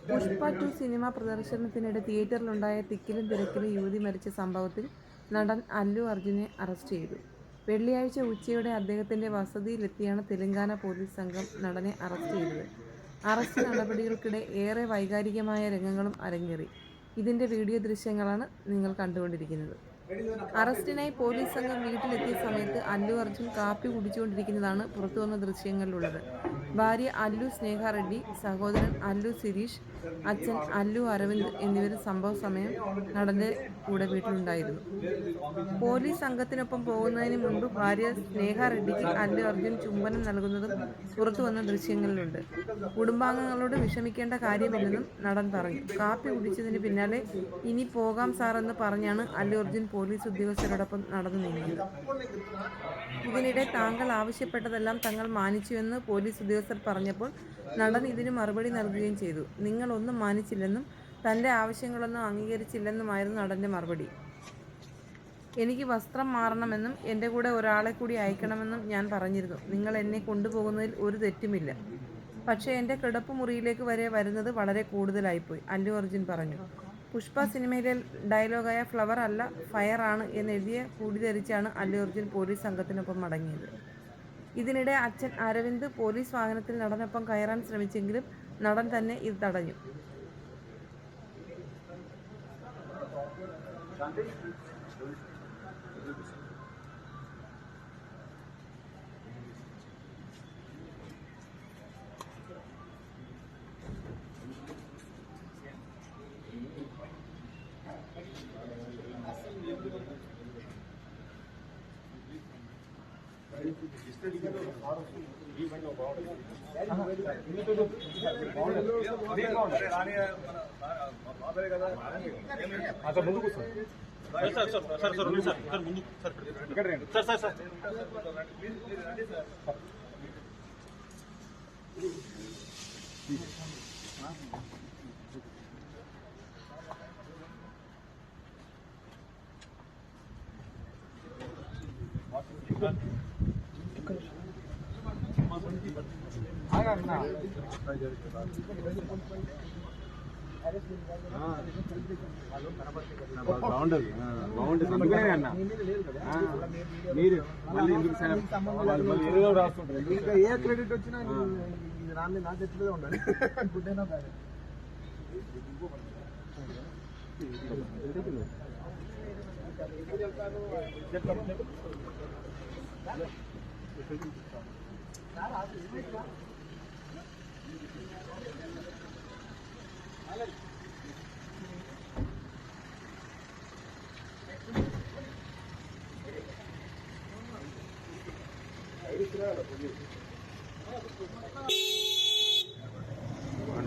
Pushpa 2 cinema പ്രദർശനത്തിനിടെ തിയേറ്ററിലുണ്ടായ തിക്കിലും തിരക്കിലും യുവതി മരിച്ച സംഭവത്തിൽ നടൻ അല്ലു അർജുനെ അറസ്റ്റ് ചെയ്തു. വെള്ളിയാഴ്ച ഉച്ചയോടെ അദ്ദേഹത്തിന്റെ വസതിയിലെത്തിയാണ് തെലങ്കാന പോലീസ് സംഘം നടനെ അറസ്റ്റ് ചെയ്തത്. അറസ്റ്റ് നടപടികൾക്കിടെ ഏറെ വൈകാരികമായ രംഗങ്ങളും അരങ്ങേറി. ഇതിന്റെ വീഡിയോ ദൃശ്യങ്ങളാണ് നിങ്ങൾ കണ്ടുകൊണ്ടിരിക്കുന്നത്. അറസ്റ്റിനായി പോലീസ് സംഘം വീട്ടിലെത്തിയ സമയത്ത് അല്ലു അർജുൻ കാപ്പി കുടിച്ചുകൊണ്ടിരിക്കുന്നതാണ് പുറത്തുവന്ന ദൃശ്യങ്ങളിലുള്ളത്. ഭാര്യ അല്ലു സ്നേഹ റെഡ്ഡി, സഹോദരൻ അല്ലു സിരീഷ്, അച്ഛൻ അല്ലു അരവിന്ദ് എന്നിവരും സംഭവ സമയം നടന്റെ കൂടെ വീട്ടിലുണ്ടായിരുന്നു. പോലീസ് സംഘത്തിനൊപ്പം പോകുന്നതിന് മുൻപ് ഭാര്യ സ്നേഹ റെഡ്ഡിക്ക് അല്ലു അർജുൻ ചുംബനം നൽകുന്നതും പുറത്തുവന്ന ദൃശ്യങ്ങളിലുണ്ട്. കുടുംബാംഗങ്ങളോട് വിഷമിക്കേണ്ട കാര്യമില്ലെന്നും നടൻ പറഞ്ഞു. കാപ്പി കുടിച്ചതിന് പിന്നാലെ ഇനി പോകാം സാർ എന്ന് പറഞ്ഞാണ് അല്ലു അർജുൻ പോലീസ് ഉദ്യോഗസ്ഥരോടൊപ്പം നടന്നു നീങ്ങിയത്. ഇതിനിടെ താങ്കൾ ആവശ്യപ്പെട്ടതെല്ലാം തങ്ങൾ മാനിച്ചുവെന്ന് പോലീസ് ഉദ്യോഗസ്ഥർ പറഞ്ഞപ്പോൾ നടൻ ഇതിന് മറുപടി നൽകുകയും ചെയ്തു. നിങ്ങൾ ഒന്നും മാനിച്ചില്ലെന്നും തന്റെ ആവശ്യങ്ങളൊന്നും അംഗീകരിച്ചില്ലെന്നുമായിരുന്നു നടന്റെ മറുപടി. എനിക്ക് വസ്ത്രം മാറണമെന്നും എൻ്റെ കൂടെ ഒരാളെ കൂടി അയക്കണമെന്നും ഞാൻ പറഞ്ഞിരുന്നു. നിങ്ങൾ എന്നെ കൊണ്ടുപോകുന്നതിൽ ഒരു തെറ്റുമില്ല. പക്ഷേ എൻ്റെ കിടപ്പുമുറിയിലേക്ക് വരെ വരുന്നത് വളരെ കൂടുതലായിപ്പോയി, അല്ലു അർജുൻ പറഞ്ഞു. പുഷ്പ സിനിമയിലെ ഡയലോഗായ ഫ്ലവർ അല്ല ഫയർ ആണ് എന്നെഴുതിയ കൂടി ധരിച്ചാണ് അല്ലു അർജുൻ പോലീസ് സംഘത്തിനൊപ്പം മടങ്ങിയത്. ഇതിനിടെ അച്ഛൻ അരവിന്ദ് പോലീസ് വാഹനത്തിൽ നടനൊപ്പം കയറാൻ ശ്രമിച്ചെങ്കിലും നടൻ തന്നെ ഇത് തടഞ്ഞു. ముందుకు సార్ బాగుంటుంది అందుకనే అన్న మీరు మళ్ళీ ఎందుకు సార్ రాస్తుంటారు. ఇంకా ఏ క్రెడిట్ వచ్చినా నా చేతిలో ఉండాలి. గుడ్ అయినా బ్యాడ్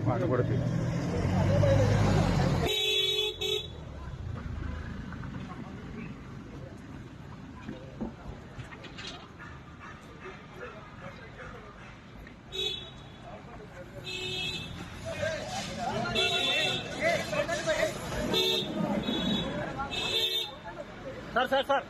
పాట పడుతుంది. Sir sir